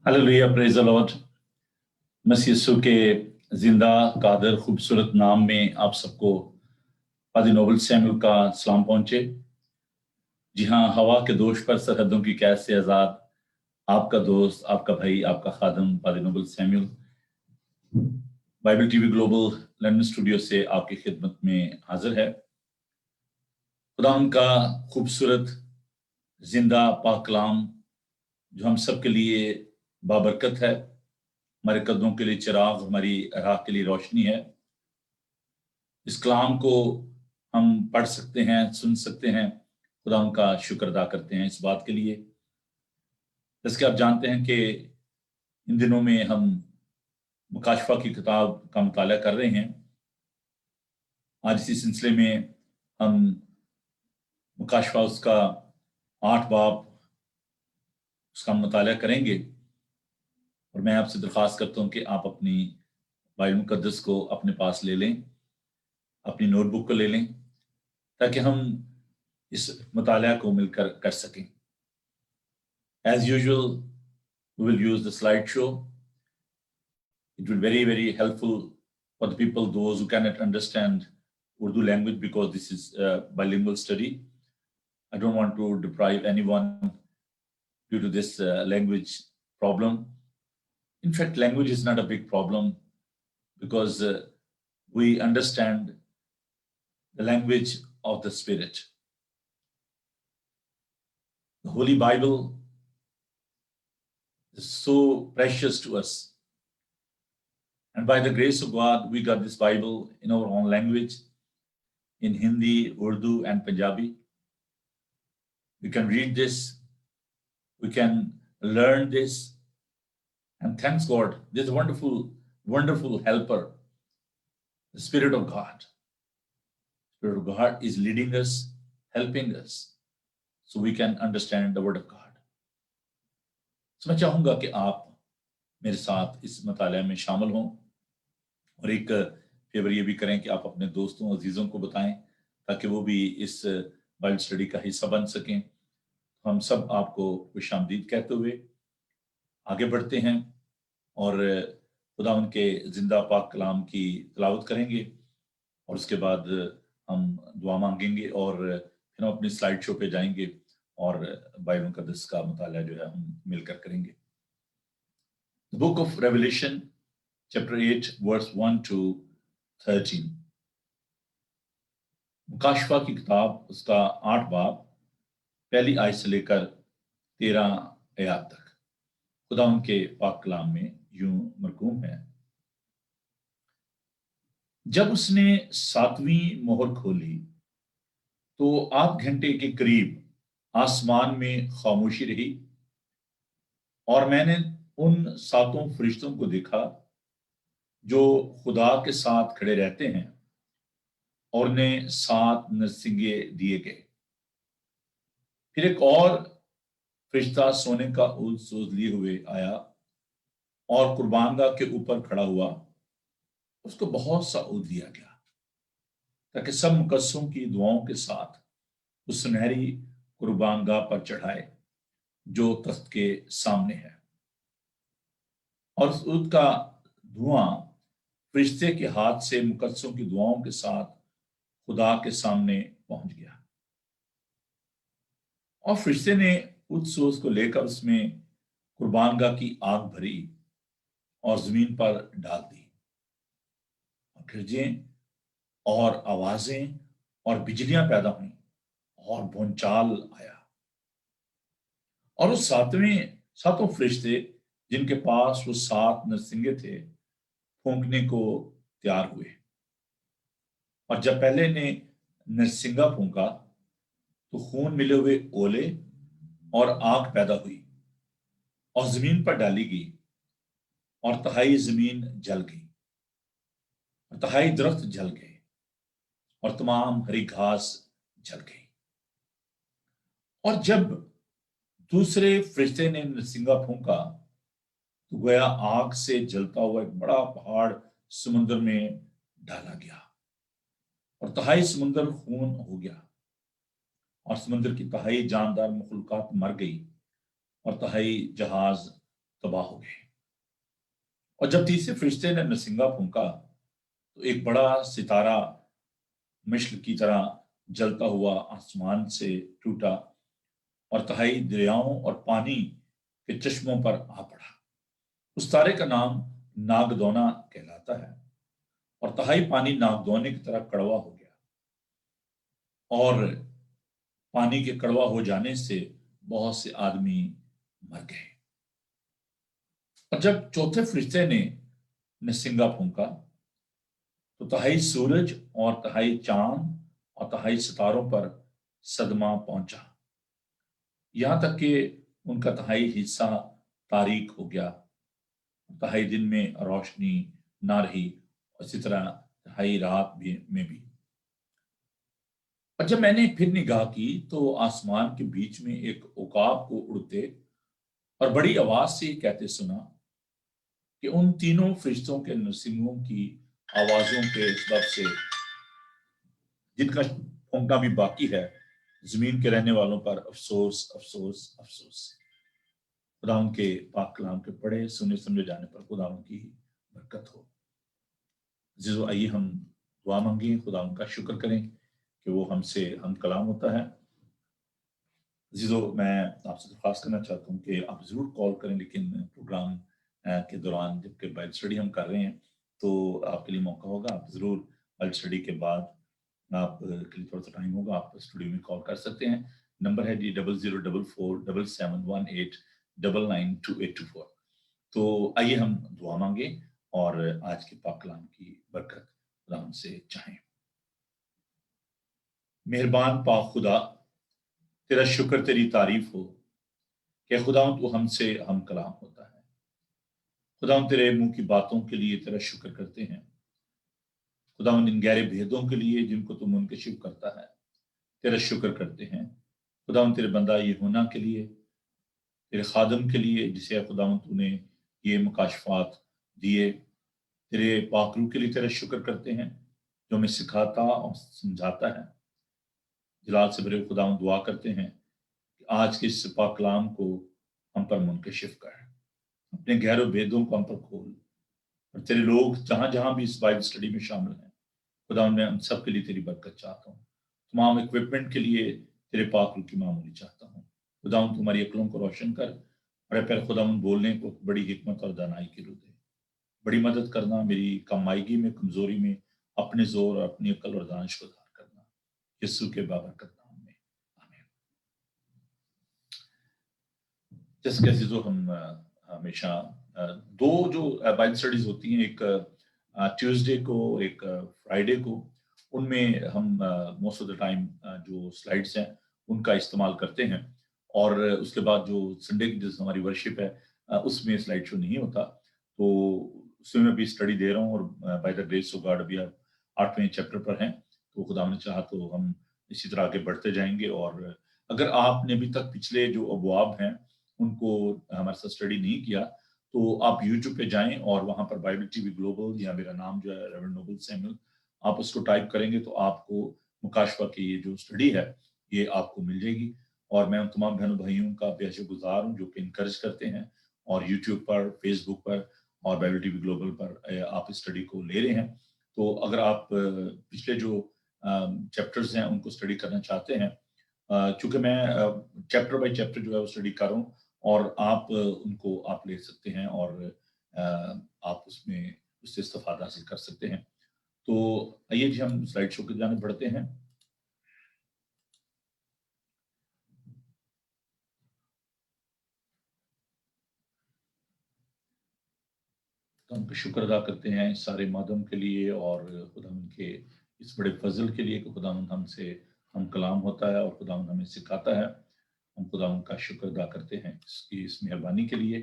Hallelujah, praise the lord. मसीह यीशु के जिंदा कादर खूबसूरत नाम में आप सबको पादी नोबल सैमुअल का सलाम पहुंचे। जी हाँ, हवा के दोष पर सरहदों की कैद से आजाद आपका दोस्त, आपका भाई, आपका खादम पादी Noble Samuel Bible TV Global London studio से आपकी खिदमत में हाजिर है। खुदा उनका खूबसूरत जिंदा पाक कलाम जो हम सब के लिए बाबरकत है, हमारे कदमों के लिए चिराग, हमारी राह के लिए रोशनी है। इस कलाम को हम पढ़ सकते हैं, सुन सकते हैं। खुदा उनका शुक्र अदा करते हैं इस बात के लिए। जैसे कि आप जानते हैं कि इन दिनों में हम मुकाशफा की किताब का मुताला कर रहे हैं। आज इसी सिलसिले में हम मुकाशफा उसका 8 बाब उसका मुताला करेंगे। और मैं आपसे दरख्वास्त करता हूं कि आप अपनी बाइबल मुकद्दस को अपने पास ले लें, अपनी नोटबुक को ले लें, ताकि हम इस मुताला को मिलकर कर सकें। As usual, we will use the slideshow. It will be very helpful for the people, those who cannot understand Urdu language, because this is a bilingual study. I don't want to deprive anyone due to this language problem. In fact, language is not a big problem because we understand the language of the Spirit. The Holy Bible is so precious to us. And by the grace of God, we got this Bible in our own language, in Hindi, Urdu, and Punjabi. We can read this, we can learn this, and thanks God, this wonderful, wonderful helper, the Spirit of God. The Spirit of God is leading us, helping us, so we can understand the Word of God. So मैं चाहूंगा कि आप मेरे साथ इस मुताले में शामिल हों और एक फेवर ये भी करें कि आप अपने दोस्तों, अजीजों को बताएं ताकि वो भी इस बाइबल स्टडी का हिस्सा बन सकें। हम सब आपको खुशामदीद कहते हुए आगे बढ़ते हैं और खुदा उनके जिंदा पाक कलाम की तिलावत करेंगे और उसके बाद हम दुआ मांगेंगे और फिर हम अपनी स्लाइड शो पे जाएंगे और बाइबल मुकद्दस का मुताला जो है हम मिलकर करेंगे। The book of Revelation, chapter 8, verse 1 to 13. मुकाशफा की किताब उसका 8 बाब पहली आयत से लेकर 13 आयत तक खुदा उनके पाक कलाम में यूं मरकूम है। जब उसने 7वीं मोहर खोली तो आध घंटे के करीब आसमान में खामोशी रही और मैंने उन 7 फरिश्तों को देखा जो खुदा के साथ खड़े रहते हैं और उन्हें 7 नरसिंगे दिए गए। फिर एक और फरिश्ता सोने का ऊद सोज लिए हुए आया और कुर्बानगाह के ऊपर खड़ा हुआ। उसको बहुत सा ऊद दिया गया ताकि सब मुकद्दसों की दुआओं के साथ उस सुनहरी कुर्बानगाह पर चढ़ाए जो तख्त के सामने है। और उस ऊद का धुआं फरिश्ते के हाथ से मुकद्दसों की दुआओं के साथ खुदा के सामने पहुंच गया और फरिश्ते ने ऊद सोज को लेकर उसमें कुर्बानगाह की आग भरी और जमीन पर डाल दी और गरजें और आवाजें और बिजलियां पैदा हुई और भूचाल आया और उस 7 फरिश्ते जिनके पास वो 7 नरसिंगे थे फूंकने को तैयार हुए और जब पहले ने नरसिंगा फूंका तो खून मिले हुए ओले और आग पैदा हुई और जमीन पर डाली गई और तहाई जमीन जल गई और तहाई दरख्त जल गए और तमाम हरी घास जल गई। और जब दूसरे फरिश्ते ने नरसिंगा फूंका तो गोया आग से जलता हुआ एक बड़ा पहाड़ समुद्र में डाला गया और तहाई समुद्र खून हो गया और समुद्र की तहाई जानदार मखलूकात मर गई और तहाई जहाज तबाह हो गए। और जब तीसरे फरिश्ते ने नरसिंगा फूंका तो एक बड़ा सितारा मिस्र की तरह जलता हुआ आसमान से टूटा और तहाई दरियाओं और पानी के चश्मों पर आ पड़ा। उस तारे का नाम नागदौना कहलाता है और तहाई पानी नागदौने की तरह कड़वा हो गया और पानी के कड़वा हो जाने से बहुत से आदमी मर गए। और जब चौथे फरिश्ते ने नरसिंगा फूंका तो तहाई सूरज और तहाई चांद और तहाई सितारों पर सदमा पहुंचा, यहां तक कि उनका तहाई हिस्सा तारीक हो गया, तहाई दिन में रोशनी ना रही और इसी तरह तहाई रात में भी। और जब मैंने फिर निगाह की तो आसमान के बीच में एक उकाब को उड़ते और बड़ी आवाज से कहते सुना कि उन तीनों फरिश्तों के नरसिंगों की आवाजों के सबब से जिनका फूंकना भी बाकी है, जमीन के रहने वालों पर अफसोस अफसोस अफसोस। खुदा उनके पाक कलाम के पढ़े सुने समझे जाने पर खुदा उनकी बरकत हो। जिसो आइए हम दुआ मांगे, खुदा उनका शुक्र करें कि वो हमसे हम कलाम होता है। जिसो मैं आपसे दरख्वास्त करना चाहता हूँ कि आप जरूर कॉल करें, लेकिन प्रोग्राम के दौरान जबकि बाइबल स्टडी हम कर रहे हैं तो आपके लिए मौका होगा, आप जरूर बाइबल स्टडी के बाद आप के लिए थोड़ा सा टाइम होगा, आप स्टूडियो में कॉल कर सकते हैं। नंबर है जी 00447718992824। तो आइए हम दुआ मांगे और आज के पाक कलाम की बरकत खुदा से चाहें। मेहरबान पाक खुदा, तेरा शुक्र तेरी तारीफ हो कि खुदा तू हमसे हम कलाम होता है। खुदा तेरे मुंह की बातों के लिए तेरा शुक्र करते हैं। खुदा इन गहरे भेदों के लिए जिनको तू मुनकशिफ करता है तेरा शुक्र करते हैं। खुदा तेरे बंदा यूहन्ना के लिए, तेरे खादम के लिए जिसे खुदा तूने ये मुकाशफात दिए, तेरे पाकरू के लिए तेरा शुक्र करते हैं जो हमें सिखाता और समझाता है। जलाल से भरे खुदा दुआ करते हैं कि आज के इस पाक कलाम को हम पर मुनकशिफ कर, अपने गहरे भेदों को हम पर खोल, और तेरे लोग जहां जहां भी इस बाइबल स्टडी में शामिल हैं खुदा मैं उन सब के लिए तेरी बरकत चाहता हूँ। तमाम इक्विपमेंट के लिए तेरे पाक रूह की मामूली चाहता हूँ। खुदा तुम्हारी अक्लों को रोशन कर, बड़े पैर खुदा बोलने को बड़ी हिकमत और दानाई की रूह दे। बड़ी मदद करना, मेरी कमाईगी में कमजोरी में अपने जोर और अपनी अकल और दानिश को धार करना, यीशु के बाबरकत नाम में आमीन। जैसे कैसे जो हम हमेशा दो जो बाइबल स्टडीज होती हैं, एक ट्यूसडे को एक फ्राइडे को, उनमें हम मोस्ट ऑफ द टाइम जो स्लाइड्स हैं उनका इस्तेमाल करते हैं, और उसके बाद जो संडे की जैसे हमारी वर्शिप है उसमें स्लाइड शो नहीं होता। तो उसमें मैं भी स्टडी दे रहा हूँ और by the grace of God अभी आप 8वें चैप्टर पर हैं। तो खुदा ने चाहा तो हम इसी तरह आगे बढ़ते जाएंगे। और अगर आपने अभी तक पिछले जो अबवाब हैं उनको हमारे साथ स्टडी नहीं किया तो आप यूट्यूब पे जाएं और वहां पर बाइबल टीवी ग्लोबल या मेरा नाम जो है रेवरेंड नोबल सैमुअल, आप उसको टाइप करेंगे तो आपको मुकाशफा की ये जो स्टडी है ये आपको मिल जाएगी। और मैं उन तमाम बहनों भाइयों का बेहद शुक्रगुजार हूँ जो कि इनकरेज करते हैं और यूट्यूब पर, फेसबुक पर और बाइबल टीवी ग्लोबल पर आप स्टडी को ले रहे हैं। तो अगर आप पिछले जो चैप्टर्स हैं उनको स्टडी करना चाहते हैं, चूंकि मैं चैप्टर बाय चैप्टर जो है वो स्टडी कर रहा हूँ और आप उनको आप ले सकते हैं और आप उसमें उससे इस्तेफादा हासिल कर सकते हैं। तो आइए जी हम स्लाइड शो की जाने बढ़ते हैं। तो उनका शुक्र अदा करते हैं इस सारे माध्यम के लिए और खुदा उनके इस बड़े फजल के लिए कि खुदा हमसे हम कलाम होता है और खुदा हमें सिखाता है। हम खुदा उनका शुक्र अदा करते हैं इसकी इस मेहरबानी के लिए।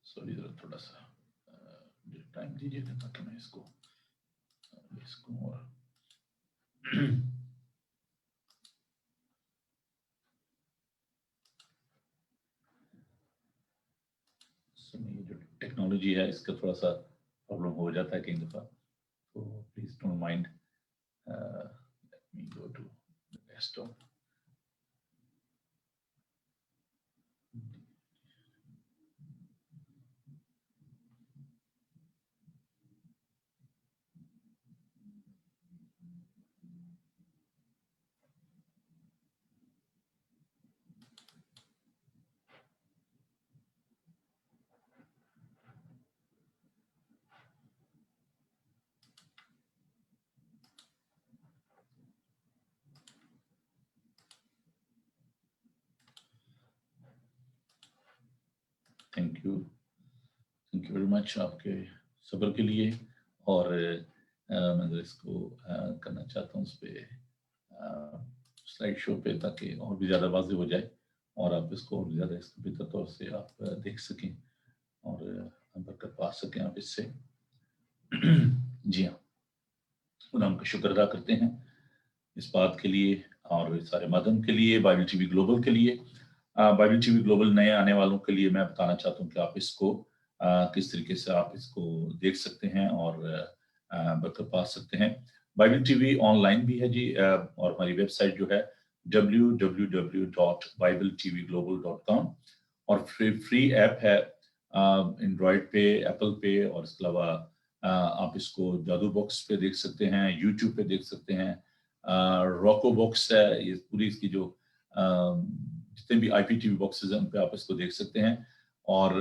सॉरी जरा थोड़ा सा टाइम दीजिएगा ताकि मैं इसको और ये जो टेक्नोलॉजी है इसका थोड़ा सा प्रॉब्लम हो जाता है कई दफा। So please don't mind. Let me go to the desktop. Thank you very much आपके सब्र के लिए। और मैं अगर इसको करना चाहता हूँ उस पर स्लाइड शो पे, ताकि और भी ज़्यादा वाज़ेह हो जाए और आप इसको और ज़्यादा इसको बेहतर तौर से आप देख सकें और बरकत पा सकें आप इससे। जी हाँ, खुदा का शुक्र अदा करते हैं इस बात के लिए और सारे माध्यम के लिए, बाइबल टीवी ग्लोबल के लिए। बाइबल टीवी ग्लोबल नए आने वालों के लिए मैं बताना चाहता हूँ कि आप इसको किस तरीके से आप इसको देख सकते हैं और बरकत पा सकते हैं। बाइबल टीवी ऑनलाइन भी है जी, और हमारी वेबसाइट जो है www.bibletvglobal.com, और फ्री ऐप है एंड्रॉयड पे, एप्पल पे, और इसके अलावा आप इसको जादू बॉक्स पे देख सकते हैं, यूट्यूब पे देख सकते हैं, रॉको बॉक्स है, ये पूरी इसकी जो जितने भी IPTV बॉक्सेस हैं उन पे आप इसको देख सकते हैं, और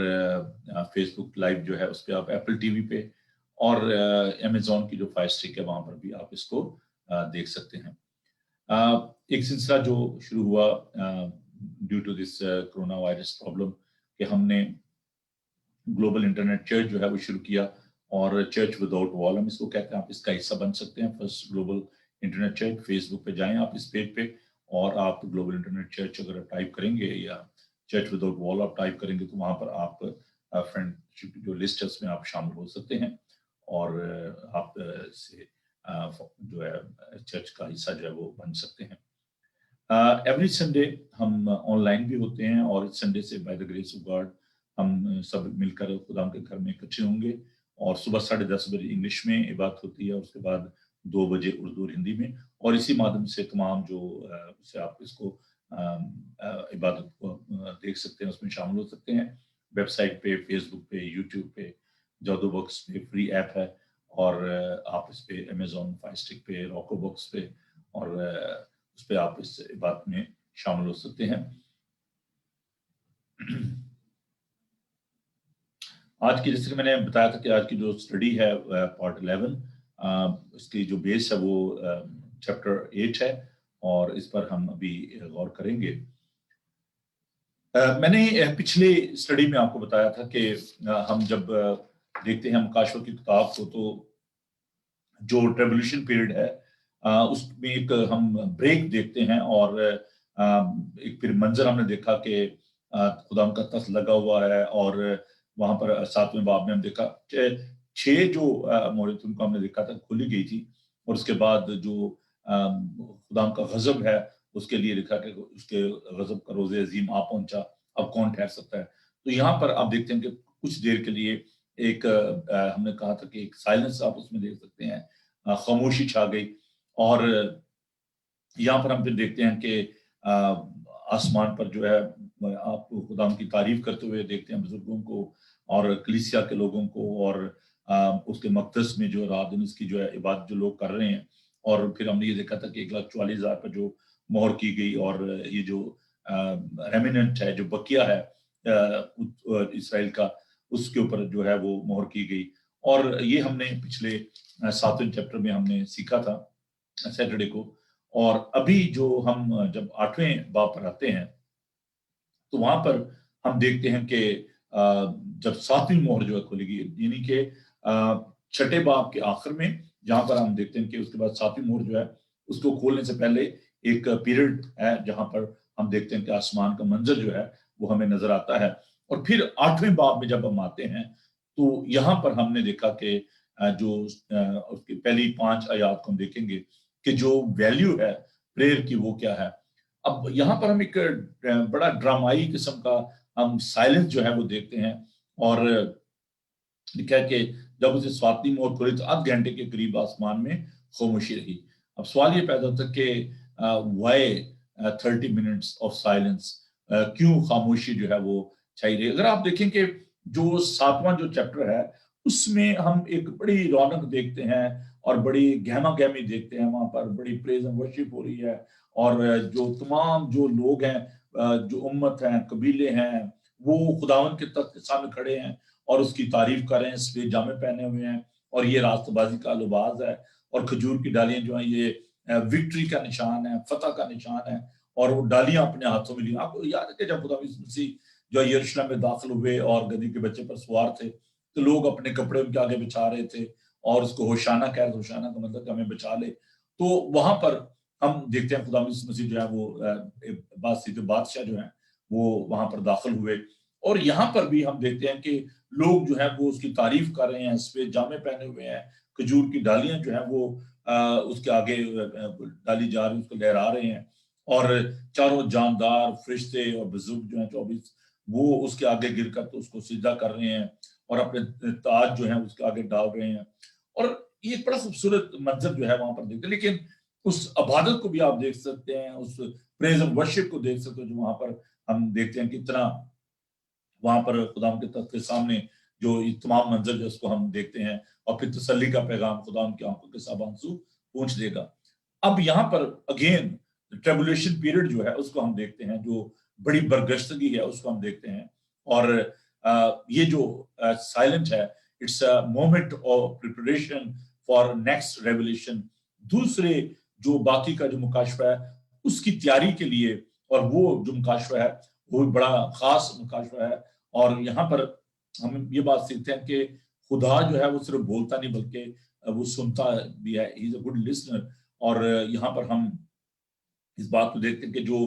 फेसबुक लाइव जो है उस पे आप एप्पल टीवी पे, और अमेजोन की जो फायर स्टिक है वहां पर भी आप इसको देख सकते हैं। एक सिलसिला जो शुरू हुआ due to this corona virus problem कि हमने ग्लोबल इंटरनेट चर्च जो है वो शुरू किया, और चर्च विदाउट वॉल हम इसको कहते हैं। आप इसका हिस्सा बन सकते हैं। First global internet church, Facebook पे जाएं आप इस पेज पे, और आप ग्लोबल इंटरनेट चर्च अगर टाइप करेंगे या चर्च विदाउट वॉल आप टाइप करेंगे तो वहां पर आप फ्रेंडशिप जो लिस्ट है उसमें आप शामिल हो सकते हैं, और आप से जो है चर्च का हिस्सा जो है वो बन सकते हैं। एवरी संडे हम ऑनलाइन भी होते हैं, और इस संडे से by the grace of God हम सब मिलकर खुदा के घर में इकट्ठे होंगे, और सुबह 10:30 बजे इंग्लिश में इबादत होती है, उसके बाद 2 बजे उर्दू और हिंदी में, और इसी माध्यम से तमाम जो से आप इसको इबादत को देख सकते हैं, उसमें शामिल हो सकते हैं। वेबसाइट पे, फेसबुक पे, यूट्यूब पे, जादू बॉक्स पे फ्री ऐप है, और आप इस पे अमेजोन फायर स्टिक पे, रॉको बॉक्स पे, और उस पे आप इस बात में शामिल हो सकते हैं। आज की, जैसे मैंने बताया था कि आज की जो स्टडी है पार्ट 11, इसकी जो बेस है वो चैप्टर 8 है, और इस पर हम अभी गौर करेंगे। मैंने पिछले स्टडी में आपको बताया था कि हम जब देखते हैं मुकाशवा की किताब को, तो जो ट्रेवल्यूशन पीरियड है उसमें एक हम ब्रेक देखते हैं, और एक फिर मंजर हमने देखा कि खुदा का तख्त लगा हुआ है, और वहां पर 7वें बाब में हम देखा 6 जो मोहरें थी उनको हमने देखा था खुली गई थी, और उसके बाद जो खुदा का गजब है उसके लिए लिखा कि उसके गजब का रोज़े अजीम आ पहुंचा, अब कौन ठहर सकता है। तो यहाँ पर आप देखते हैं कि कुछ देर के लिए एक हमने कहा था कि एक साइलेंस आप उसमें देख सकते हैं, खामोशी छा गई, और यहाँ पर हम फिर देखते हैं कि आसमान पर जो है आप खुदा की तारीफ करते हुए देखते हैं बुजुर्गों को और कलीसिया के लोगों को, और उसके मकदस में जो रात दिन इसकी जो है इबादत जो लोग कर रहे हैं। और फिर हमने ये देखा था कि 1,44,000 पर जो मोहर की गई, और ये जो रेमिनेंट है, जो बकिया है इसराइल का, उसके ऊपर जो है वो मोहर की गई। और ये हमने पिछले 7वें चैप्टर में हमने सीखा था सैटरडे को। और अभी जो हम जब 8वें बाब पर आते हैं तो वहां पर हम देखते हैं कि जब 7वीं मोहर जो है खुलेगी, यानी कि 6ठे बाब के आखिर में, जहां पर हम देखते हैं कि उसके बाद 7वीं मोहर जो है उसको खोलने से पहले एक पीरियड है जहां पर हम देखते हैं कि आसमान का मंजर जो है वो हमें नजर आता है। और फिर 8वें बाब में जब हम आते हैं तो यहाँ पर हमने देखा कि जो उसकी पहली 5 आयात को हम देखेंगे कि जो वैल्यू है प्रेयर की वो क्या है। अब यहाँ पर हम एक बड़ा ड्रामाई किस्म का हम साइलेंस जो है वो देखते हैं, और लिखा है कि جب اسے ساتویں مہر کھلی تو آدھ گھنٹے کے قریب آسمان میں خاموشی رہی. اب سوال یہ پیدا ہوتا ہے کہ وائی 30 minutes آف سائلنس، کیوں خاموشی جو ہے وہ چھائی رہی. اگر آپ دیکھیں کہ جو 7واں جو چیپٹر ہے اس میں ہم ایک بڑی رونق دیکھتے ہیں اور بڑی گہما گہمی دیکھتے ہیں. وہاں پر بڑی پریز اینڈ ورشپ ہو رہی ہے اور جو تمام جو لوگ ہیں، جو امت ہیں، قبیلے ہیں، وہ خداوند کے تخت کے سامنے کھڑے ہیں اور اس کی تعریف کر رہے ہیں. سفید جامے پہنے ہوئے ہیں اور یہ راست بازی کا لباس ہے اور کھجور کی ڈالیاں جو ہیں یہ وکٹری کا نشان ہے، فتح کا نشان ہے. اور وہ ڈالیاں اپنے ہاتھوں میں لی. آپ کو یاد ہے کہ جب خدا یسوع مسیح جو یروشلم میں داخل ہوئے اور گدھی کے بچے پر سوار تھے تو لوگ اپنے کپڑے ان کے آگے بچھا رہے تھے اور اس کو ہوشانہ کہہ رہے. ہوشانہ کا مطلب کہ ہمیں بچا لے. تو وہاں پر ہم دیکھتے ہیں خدا یسوع مسیح جو ہے وہ بادشاہ جو ہیں وہ وہاں پر داخل ہوئے. اور یہاں پر بھی ہم دیکھتے ہیں کہ لوگ جو ہیں وہ اس کی تعریف کر رہے ہیں، سفید جامے پہنے ہوئے ہیں، کھجور کی ڈالیاں جو ہیں وہ اس کے آگے ڈالی جا رہی ہیں، اس کو لہرا رہے ہیں. اور چاروں جاندار فرشتے اور بزرگ جو ہیں 24 وہ اس کے آگے گر کر تو اس کو سجدہ کر رہے ہیں اور اپنے تاج جو ہیں اس کے آگے ڈال رہے ہیں. اور یہ بڑا خوبصورت منظر جو ہے وہاں پر دیکھتے ہیں. لیکن اس عبادت کو بھی آپ دیکھ سکتے ہیں، اس پریز اینڈ ورشپ کو دیکھ سکتے ہیں جو وہاں پر ہم دیکھتے ہیں کتنا وہاں پر خدا کے تخت کے سامنے جو تمام منظر جو اس کو ہم دیکھتے ہیں. اور پھر تسلی کا پیغام خدا کی آنکھوں کے سب آنسو پہنچ دے گا. اب یہاں پر اگین ٹریبولیشن پیریڈ جو ہے اس کو ہم دیکھتے ہیں، جو بڑی برگشتگی ہے اس کو ہم دیکھتے ہیں. اور یہ جو سائلنٹ ہے it's a moment of preparation for next revelation. دوسرے جو باقی کا جو مکاشفہ ہے اس کی تیاری کے لیے. اور وہ جو مکاشفہ ہے وہ بڑا خاص مکاشفہ ہے. اور یہاں پر ہم یہ بات سیکھتے ہیں کہ خدا جو ہے وہ صرف بولتا نہیں بلکہ وہ سنتا بھی ہے. ہی از اے گڈ لسنر. اور یہاں پر ہم اس بات کو دیکھتے ہیں کہ جو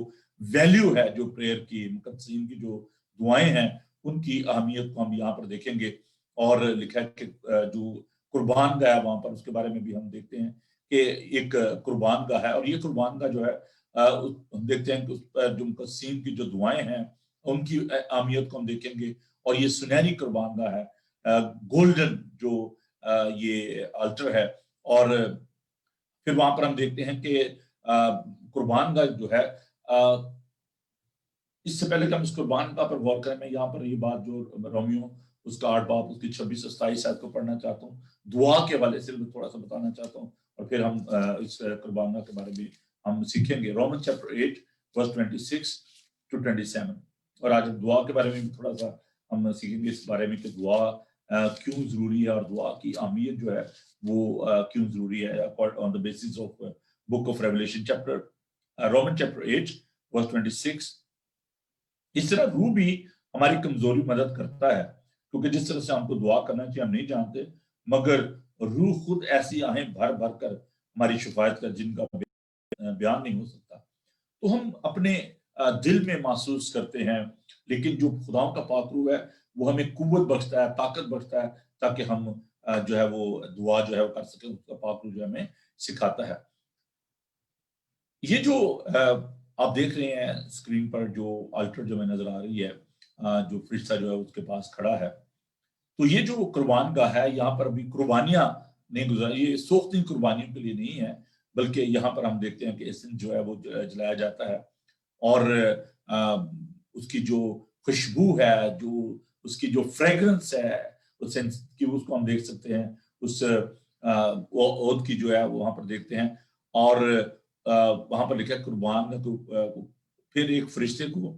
ویلیو ہے جو پریئر کی، مقدسین کی جو دعائیں ہیں ان کی اہمیت کو ہم یہاں پر دیکھیں گے. اور لکھا ہے کہ جو قربان گاہ ہے وہاں پر اس کے بارے میں بھی ہم دیکھتے ہیں کہ ایک قربان گاہ ہے. اور یہ قربان گاہ جو ہے ہم دیکھتے ہیں کہ جو مقدسین کی جو دعائیں ہیں ان کی اہمیت کو ہم دیکھیں گے. اور یہ سنہری قربان گاہ ہے، گولڈن جو یہ الٹر ہے. اور پھر وہاں پر ہم دیکھتے ہیں کہ قربان گاہ جو ہے اس سے پہلے کہ ہم اس قربان گاہ پر غور کریں، میں یہاں پر یہ بات جو رومیو اس کا 8 باب اس کی 26-27 آیت کو پڑھنا چاہتا ہوں. دعا کے حوالے سے میں تھوڑا سا بتانا چاہتا ہوں اور پھر ہم اس قربان گاہ کے بارے میں ہم سیکھیں گے. Roman chapter 8 verse 26 to 27. اور آج ہم دعا کے بارے میں بھی تھوڑا سا ہم سیکھیں گے اس بارے میں کہ دعا کیوں ضروری ہے اور دعا کی اہمیت جو ہے وہ کیوں ضروری ہے on the basis of book of Revelation Roman chapter 8 verse 26. اس طرح روح بھی ہماری کمزوری مدد کرتا ہے، کیونکہ جس طرح سے ہم کو دعا کرنا چاہیے ہم نہیں جانتے، مگر روح خود ایسی آہیں بھر بھر کر ہماری شفاعت کا جن کا بیان نہیں ہو سکتا. تو ہم اپنے دل میں محسوس کرتے ہیں، لیکن جو خدا کا پاک روح ہے وہ ہمیں قوت بخشتا ہے، طاقت بخشتا ہے تاکہ ہم جو ہے وہ دعا جو ہے وہ کر سکیں. اس کا پاک روح جو ہمیں سکھاتا ہے. یہ جو آپ دیکھ رہے ہیں اسکرین پر جو الٹر جو میں نظر آ رہی ہے، جو فرشتہ جو ہے اس کے پاس کھڑا ہے، تو یہ جو قربان گاہ ہے یہاں پر ابھی قربانیاں نہیں گزاری. یہ سوختین قربانیوں کے لیے نہیں ہے، بلکہ یہاں پر ہم دیکھتے ہیں کہ اسن جو ہے وہ جلایا جاتا ہے. اور اس کی جو خوشبو ہے، جو اس کی جو فریگرنس ہے اس کو ہم دیکھ سکتے ہیں. اس عود کی جو ہے وہاں پر دیکھتے ہیں. اور وہاں پر لکھا ہے قربان تو پھر ایک فرشتے کو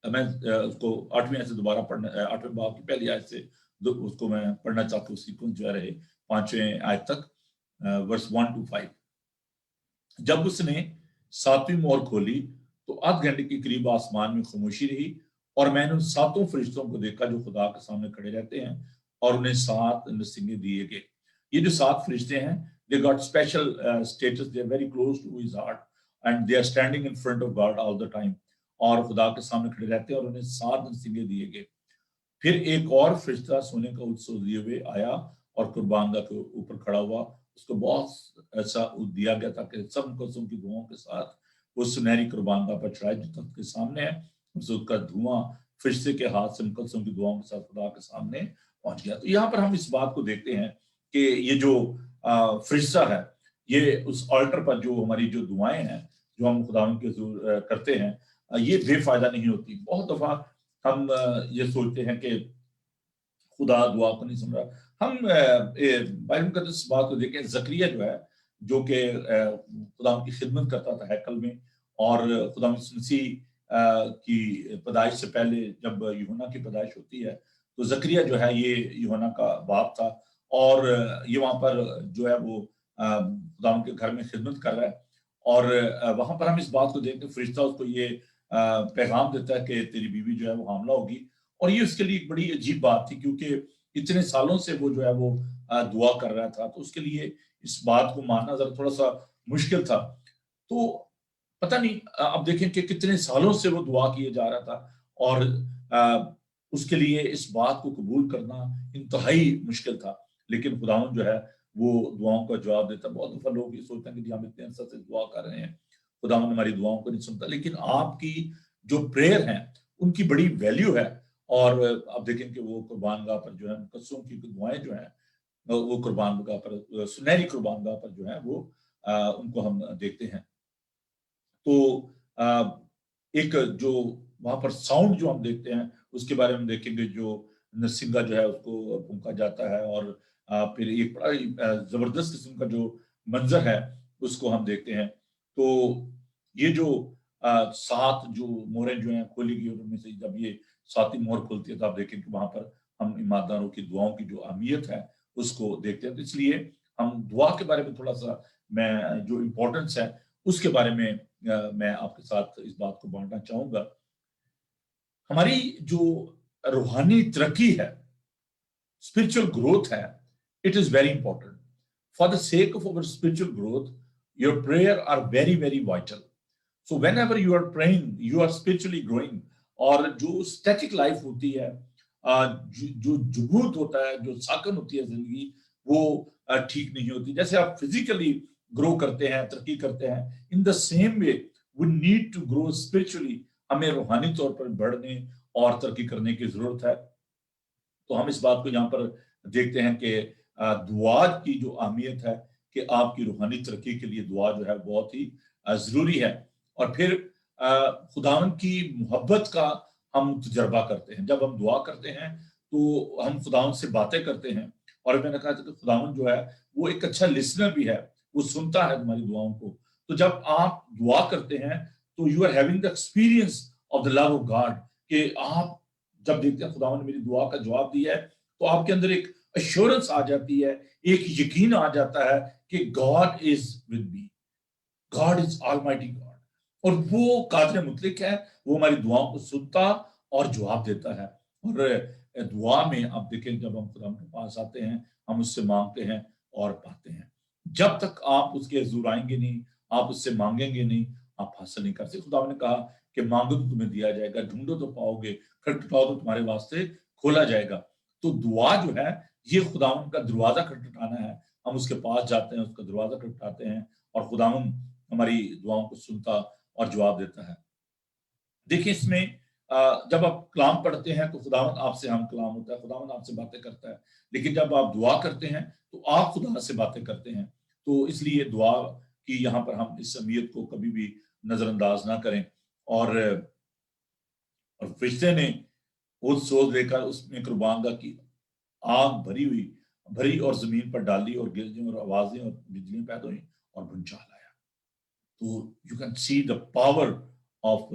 میں اس کو 8ویں آیت سے دوبارہ پڑھنا، 8ویں باب کی پہلی آیت سے اس کو میں پڑھنا چاہتا ہوں. سیکوینس جو رہے 5ویں آیت تک ورس 1 to 5. جب اس نے 7ویں مہر کھولی تو آدھ گھنٹے کے قریب آسمان میں خاموشی رہی اور میں نے ان 7 فرشتوں کو دیکھا جو خدا کے سامنے کھڑے رہتے ہیں اور انہیں 7 نصیبیں دیے گئے. یہ جو 7 فرشتے ہیں they got special status, they are very close to his heart and they are standing in front of God all the time. اور خدا کے سامنے کھڑے رہتے ہیں اور انہیں 7 نصیبیں دیے گئے. پھر ایک اور فرشتہ سونے کا اود سے لیے ہوئے آیا اور قربان گاہ کے اوپر کھڑا ہوا. اس کو بہت ایسا دیا گیا تاکہ سب قسم کی دعاؤں کے ساتھ وہ سنہری قربان گاہ پر چڑھائے جو تخت کے سامنے ہے. اس کا دھواں فرشتے کے ہاتھ سے مقدسوں کی دعاؤں کے ساتھ خدا کے سامنے पहुंच गया। तो यहाँ पर हम इस बात को देखते हैं कि ये जो फरिश्ता है, ये उस ऑल्टर पर जो हमारी जो दुआएं हैं जो हम खुदावंद के हुजूर करते हैं, ये बेफायदा नहीं होती। बहुत दफा हम ये सोचते हैं कि खुदा दुआ को नहीं सुन रहा। हम बाइबल मुकद्दस बात को देखें, जकरिया जो है, जो कि खुदा की खिदमत करता था हैकल में, और खुदा मसीह की पैदाइश से पहले जब यूहन्ना की पैदाइश होती है तो जकरिया जो है ये यूहन्ना का बाप था, और ये वहां पर जो है वो खुदा के घर में खिदमत कर रहा है। और वहां पर हम इस बात को देखते हैं, फरिश्ता उसको ये पैगाम देता है कि तेरी बीवी जो है वो हामला होगी। और ये उसके लिए एक बड़ी अजीब बात थी, क्योंकि इतने सालों से वो जो है वो दुआ कर रहा था, तो उसके लिए इस बात को मानना जरा थोड़ा सा मुश्किल था। तो पता नहीं, अब देखें कि कितने सालों से वो दुआ किए जा रहा था, और उसके लिए इस बात को कबूल करना इंतहाई मुश्किल था। लेकिन खुदावंद जो है वो दुआओं का जवाब देता। बहुत दफा लोग ये सोचते हैं कि हम इतने अरसे से दुआ कर रहे हैं, खुदावंद हमारी दुआओं को नहीं सुनता, लेकिन आपकी जो प्रेयर है उनकी बड़ी वैल्यू है। और आप देखें कि वो कुर्बान गाह पर जो है मुकद्दसों की दुआएं जो है वो कुर्बान गाह पर, सुनहरी कुर्बान गाह पर जो है वो उनको हम देखते हैं। तो एक जो वहां पर साउंड जो हम देखते हैं उसके बारे में देखेंगे, जो नरसिंगा जो है उसको फूंका जाता है, और फिर एक बड़ा ही जबरदस्त किस्म का जो मंजर है उसको हम देखते हैं। तो ये जो 7 जो मोहरें जो हैं खोली गई, उनमें से जब ये 7वीं मोहर खुलती है तो आप देखें कि वहां पर हम ईमानदारों की दुआओं की जो अहमियत है उसको देखते हैं। तो इसलिए हम दुआ के बारे में थोड़ा सा, मैं जो इम्पोर्टेंस है उसके बारे में मैं आपके साथ इस बात को बांटना चाहूंगा। हमारी जो रूहानी तरक्की है, spiritual growth है, it is very important. For the sake of our spiritual growth, your prayer are very, very vital. So whenever you are praying, you are spiritually growing. और जो स्टैटिक लाइफ होती है, जो जुगूत होता है, जो साकन होती है जिंदगी, वो ठीक नहीं होती। जैसे आप फिजिकली ग्रो करते हैं, तरक्की करते हैं, in the same way we need to grow spiritually. हमें रूहानी तौर पर बढ़ने और तरक्की करने की जरूरत है। तो हम इस बात को यहाँ पर देखते हैं कि दुआ की जो अहमियत है, कि आपकी रूहानी तरक्की के लिए दुआ जो है बहुत ही जरूरी है। और फिर खुदावंद की मोहब्बत का हम तजर्बा करते हैं। जब हम दुआ करते हैं तो हम खुदावंद से बातें करते हैं, और मैंने कहा था कि खुदावंद जो है वो एक अच्छा लिसनर भी है, वो सुनता है तुम्हारी दुआओं को। तो जब आप दुआ करते हैं तो you are having the experience of the love of God, कि आप जब देखते हैं खुदावंद ने मेरी दुआ का जवाब दिया है, तो आपके अंदर एक एश्योरेंस आ जाती है, एक यकीन आ जाता है कि God is with me, God is almighty God, और वो कादिर मुतलक है, वो हमारी दुआओं को सुनता और जवाब देता है। और दुआ में आप देखें, जब हम खुदा के पास आते हैं, हम उससे मांगते हैं और पाते हैं। जब तक आप उसके हुजूर आएंगे नहीं, आप उससे मांगेंगे नहीं, आप हासिल नहीं कर सकते। खुदा ने कहा कि मांगो तो तुम्हें दिया जाएगा, ढूंढो तो पाओगे, खटखटाओ तो तुम्हारे वास्ते खोला जाएगा। तो दुआ जो है ये खुदावन का दरवाजा खटखटाना है। हम उसके पास जाते हैं, उसका दरवाजा खटखटाते हैं, और खुदावन हमारी दुआओं को सुनता और जवाब देता है। देखिए इसमें जब आप कलाम पढ़ते हैं तो खुदावन आपसे हम कलाम होता है, खुदावन आपसे बातें करता है। लेकिन जब आप दुआ करते हैं तो आप खुदा से बातें करते हैं। तो इसलिए दुआ की यहाँ पर हम इस अहमियत को कभी भी नजरअंदाज ना करें। और फरिश्ते ने वो सोच लेकर उसमें कुर्बानगा की आग भरी और जमीन पर डाली, और गिरजें और आवाजें और बिजलियां पैदा हुई और भूचाल आया। तो you can see the power of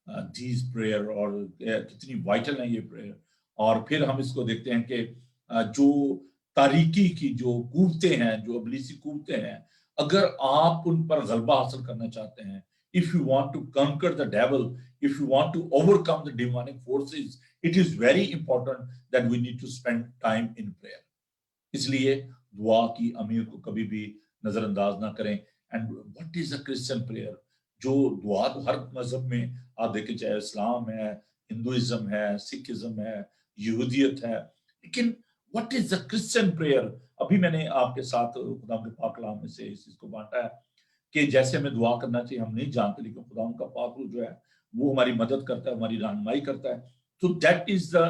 these prayer, और कितनी वाइटल है ये प्रेयर। और फिर हम इसको देखते हैं कि जो तारीकी की जो कुव्वतें हैं, जो इब्लीसी कुव्वतें हैं, अगर आप उन पर गलबा हासिल करना चाहते हैं, if you want to conquer the devil, if you want to overcome the demonic forces, it is very important that we need to spend time in prayer. इसलिए दुआ की अमीर को कभी भी नजरअंदाज ना करें। And what is a Christian prayer? जो दुआ तो हर मजहब में आप देखें, चाहे इस्लाम है, हिंदुइज्म है, सिखिज्म है, यहूदियत है, लेकिन what is the Christian prayer? अभी मैंने आपके साथ खुदा के पाक कलाम में से इस चीज को बांटा है कि जैसे हमें दुआ करना चाहिए हम नहीं जानते, लेकिन खुदा का पाक रूह जो है वो हमारी मदद करता है, हमारी रहनुमाई करता है। So that is the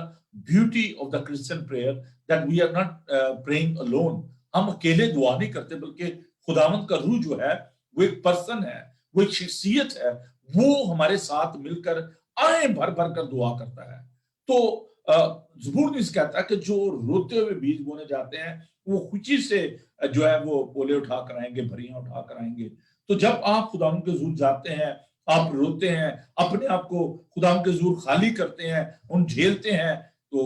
beauty of the Christian prayer, that we are not praying alone. हम अकेले दुआ नहीं करते, बल्कि खुदावंद का रूह जो है वो एक पर्सन है, वो एक शख्सियत है, वो हमारे साथ मिलकर आए भर भर कर दुआ करता है। तो ज़बूर निस कहता है कि जो रोते हुए बीज बोने जाते हैं वो खुशी से जो है वो पोले उठा कर आएंगे, भरियां उठा कर आएंगे। तो जब आप खुदावंद के हुजूर जाते हैं, आप रोते हैं, अपने आप को खुदावंद के हुजूर खाली करते हैं, उन झेलते हैं, तो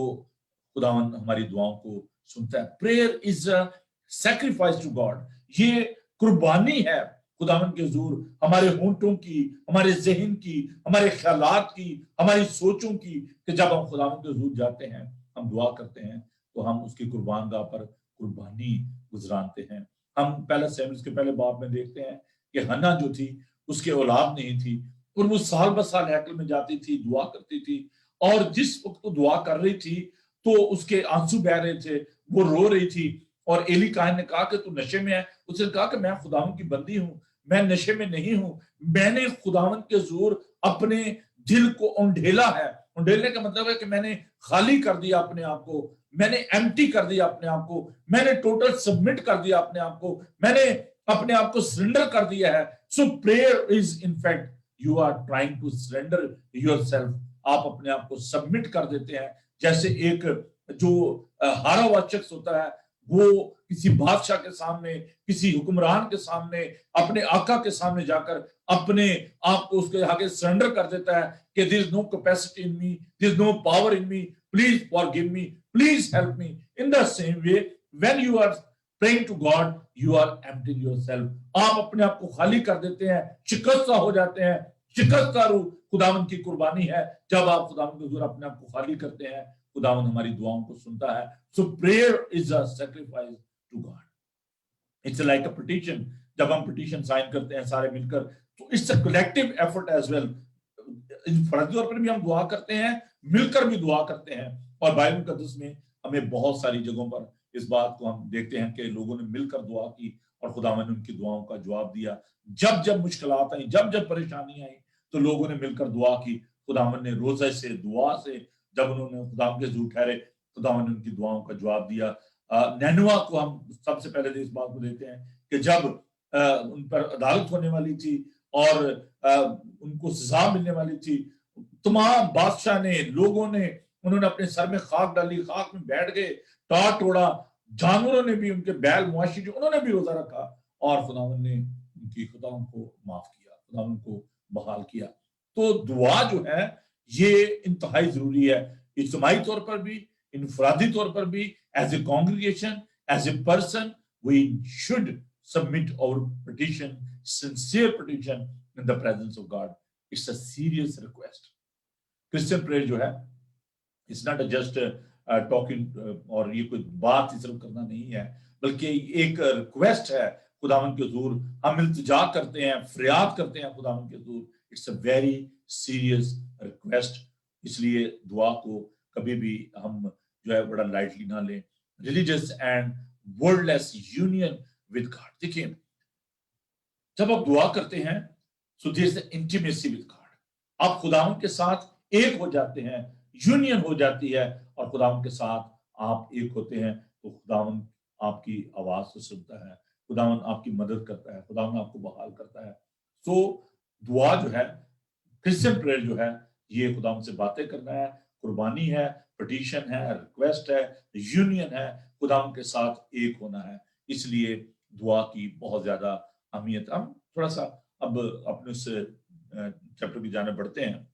खुदावंद हमारी दुआओं को सुनता है। Prayer is a sacrifice to God, ये कुर्बानी है खुदावंद के हुजूर हमारे होंठों की, हमारे ज़हन की, हमारे ख्यालात की, हमारी सोचों की, कि जब हम खुदावंद के हुजूर जाते हैं, हम दुआ करते हैं, तो हम उसकी कुर्बानगाह पर कुर्बानी गुजरानते हैं। हम पहला शमूएल के पहले बाब में देखते हैं कि हन्ना जो थी उसके औलाद नहीं थी, और वो साल ब साल हैकल में जाती थी, दुआ करती थी, और जिस वक्त वो दुआ कर रही थी तो उसके आंसू बह रहे थे, वो रो रही थी, और एली काहन ने कहा कि तू नशे में है। उसने कहा कि मैं खुदावंद की बंदी हूं, मैं नशे में नहीं हूं, मैंने खुदावंद के हुजूर अपने दिल को उंडेला है। उंडेलने का मतलब है कि मैंने खाली कर दिया अपने आप को, मैंने एम्प्टी कर दिया अपने आप को, मैंने टोटल सबमिट कर दिया अपने आप को, मैंने अपने आप को सरेंडर कर दिया है। So prayer is in fact you are trying to surrender yourself, आप अपने आप को सबमिट कर देते हैं। जैसे एक जो हारा हुआ शख्स होता है, वो किसी बादशाह के सामने, किसी हुक्मरान के सामने, अपने आका के सामने जाकर अपने आप को उसके आगे सरेंडर कर देता है कि there is no capacity in me, there is no power in me, please forgive me, please help me. In the same way when you are praying to God, you are emptying yourself, आप अपने आप को खाली कर देते हैं, शिकस्ता हो जाते हैं। शिकस्ता रूह खुदावंद की कुर्बानी है। जब आप खुदावंद के हुजूर अपने आप को खाली करते हैं, खुदावंद हमारी दुआओं को सुनता है। So prayer is a sacrifice to God, it's like a petition. जब हम पिटीशन साइन करते हैं सारे मिलकर, तो it's a collective effort as well. फर्जी तौर पर भी हम दुआ करते हैं, मिलकर भी दुआ करते हैं। और बाइबल मुकद्दस में हमें बहुत सारी जगहों पर इस बात को हम देखते हैं कि लोगों ने मिलकर दुआ की और खुदावंद ने उनकी दुआओं का जवाब दिया। जब जब मुश्किलात आई, जब जब परेशानी आई, तो लोगों ने मिलकर दुआ की। खुदावंद ने रोजे से, दुआ से, जब उन्होंने खुदावंद के हुजूर ठहरे, खुदावंद ने उनकी दुआओं का जवाब दिया। नैनवा को हम सबसे पहले इस बात को देखते हैं कि जब उन पर अदालत होने वाली थी और उनको सजा मिलने वाली थी, तमाम बादशाह ने, लोगों ने, उन्होंने अपने सर में खाक डाली, खाक में बैठ गए, टाट तोड़ा, जानवरों ने भी, उनके बैल मुआशी जो, उन्होंने भी रोजा रखा, और खुदावंद ने उनकी खुदाओं को माफ किया, खुदावंद को बहाल किया। तो दुआ जो है ये इंतहाई जरूरी है, इज्तिमाई तौर पर भी, इनफरादी तौर पर भी, as a congregation, as a person, we should submit our petition, sincere petition in the presence of God. It's a serious request. Christian prayer जो है, इट्स नॉट जस्ट टॉकिंग, और ये कोई बात सिर्फ करना नहीं है, बल्कि एक रिक्वेस्ट है खुदावंद के हुजूर। हम इल्तिजा करते हैं, फरियाद करते हैं खुदावंद के हुजूर। It's a very serious request. इसलिए दुआ को कभी भी हम जो है बड़ा लाइटली ना लें। Religious and wordless union with God. देखिए, जब आप दुआ करते हैं, so there is intimacy with God. आप खुदावंद के साथ एक हो जाते हैं, यूनियन हो जाती है, और खुदावंद के साथ आप एक होते हैं, तो खुदावंद आपकी आवाज को सुनता है, खुदावंद आपकी मदद करता है, खुदावंद आपको बहाल करता है। तो दुआ जो है, क्रिश्चियन प्रेयर जो है, ये खुदावंद से बातें करना है, कुर्बानी है, पिटीशन है, रिक्वेस्ट है, यूनियन है, खुदावंद के साथ एक होना है। इसलिए दुआ की बहुत ज्यादा अहमियत। हम थोड़ा सा अब अपने उस चैप्टर की जाने बढ़ते हैं।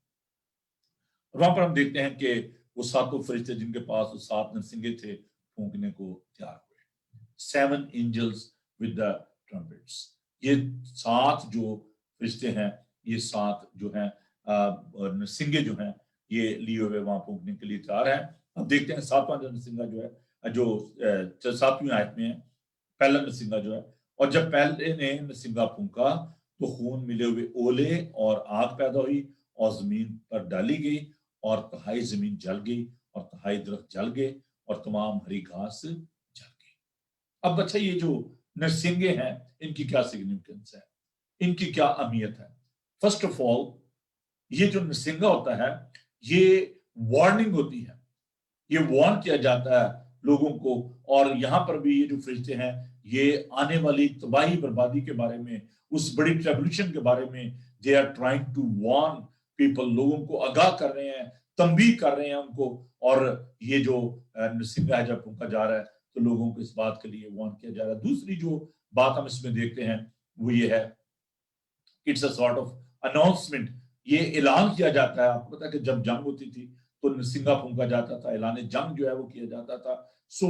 वहां पर हम देखते हैं कि वो सातों फरिश्ते जिनके पास वो सात नरसिंगे थे, फूंकने को तैयार हुए। 7 एंजल्स विद द ट्रम्पेट्स। ये 7 जो फरिश्ते हैं, ये 7 जो हैं नरसिंगे जो हैं, ये लिए हुए वहां फूंकने के लिए तैयार है। अब देखते हैं 7वां नरसिंगा जो है, जो 7वीं आयत में है, पहला नरसिंगा जो है। और जब पहले ने नरसिंगा फूंका, तो खून मिले हुए ओले और आग पैदा हुई और जमीन पर डाली गई, और तहाई जमीन जल गई और तहाई दरख्त जल गए और तमाम हरी घास जल गई। अब अच्छा, ये जो नरसिंगे हैं, इनकी क्या सिग्निफिकेंस है, इनकी क्या अहमियत है? फर्स्ट ऑफ ऑल, ये जो नरसिंगा होता है, ये वार्निंग होती है, ये वार्न किया जाता है लोगों को। और यहाँ पर भी ये जो फरिश्ते हैं ये आने वाली तबाही बर्बादी के बारे में, उस बड़ी ट्रेबुलेशन के बारे में they are trying to warn people, लोगों को आगाह कर रहे हैं, तंबीह कर रहे हैं उनको। और ये जो नरसिंगा जब फूंका जा रहा है तो लोगों को इस बात के लिए वार्न किया जा रहा है। दूसरी जो बात हम इसमें देखते हैं वो ये है, it's a sort of announcement, ये ऐलान किया जाता है। आपको पता है कि जब जंग होती थी तो नरसिंगा फूंका जाता था, ऐलान जंग जो है वो किया जाता था। सो